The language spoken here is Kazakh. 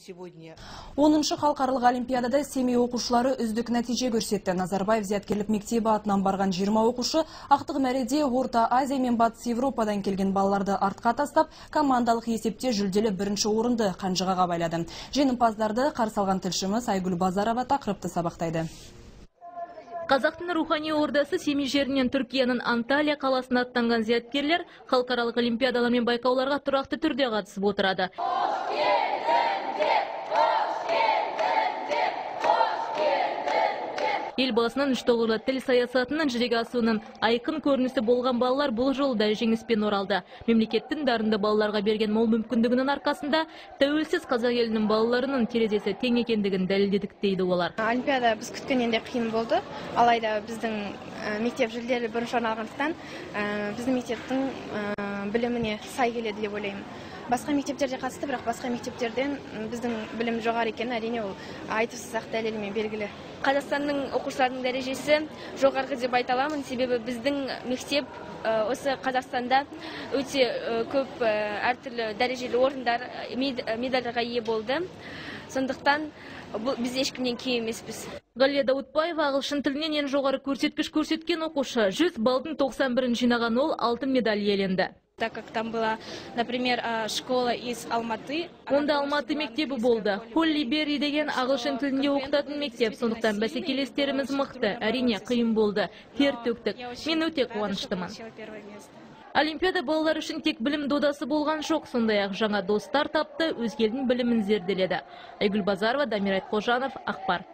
10-шы халықаралық олимпиадада Семей оқушылары үздік нәтиже көрсетті. Назарбаев зияткерлік мектебі атынан барған 20 оқушы ақтық мәреде Орта Азия мен Батыс Европадан келген балаларды артқа тастап, командалық есепте жүлделі бірінші орынды қанжығаға байлады. Жеңімпаздарды қарсы алған тілшіміз Айгүл Базарова тақырыпты сабақтайды. Қазақтың рухани ордасы Семей жерінен Түркияның Анталия қаласына аттанған зияткерлер халықаралық олимпиадалар мен байқауларға тұрақты түрде қатысып отырады. Елбасының үш тоғырлы тіл саясатының жүзеге асуының айқын көрінісі болған балалар бұл жолда жеңіспен оралды. Мемлекеттің дарынды балаларға берген мол мүмкіндігінің арқасында тәуелсіз қазақ елінің балаларының терезесі тең екендігін дәлелдедік дейді олар. Олимпиада біз күткеннен де қиын болды. Алайда біздің мектеп жүлделі бірінші орын алғандықтан біздің мектептің біліміне сай келеді деп ойлаймын. Басқа мектептерде қатысты, бірақ басқа мектептерден біздің білім жоғары екені әрине ол айтусыз-ақ дәлелмен белгілі. Қазақстанның оқушыларының дәрежесі жоғары деп айта аламын, себебі біздің мектеп осы Қазақстанда өте көп әртүрлі дәрежелі орындар, медальдарға ие болды. Сондықтан біз ешкімнен кем емеспіз. Галия Даутбаева ағылшын тілінен ең жоғары көрсеткіш көрсеткен оқушы. 100 балдың 91-ін жинаған ол алтын медаль иеленді. Так как там была, например, школа из Алматы. Онда Алматы мектебі болды. Холли Берри деген ағылшын тілінде оқытатын мектеп. Сондықтан бәсекелестеріміз мықты, әрине қиын болды. Тер төктік. Мен өте қуаныштымын. Олимпиада балалар үшін тек білім додасы болған жоқ, сондай-ақ жаңа достар тапты, өзгелдің білімін зерделеді. Айгүл Базарова, Дамир Айтқожанов, Ақпар.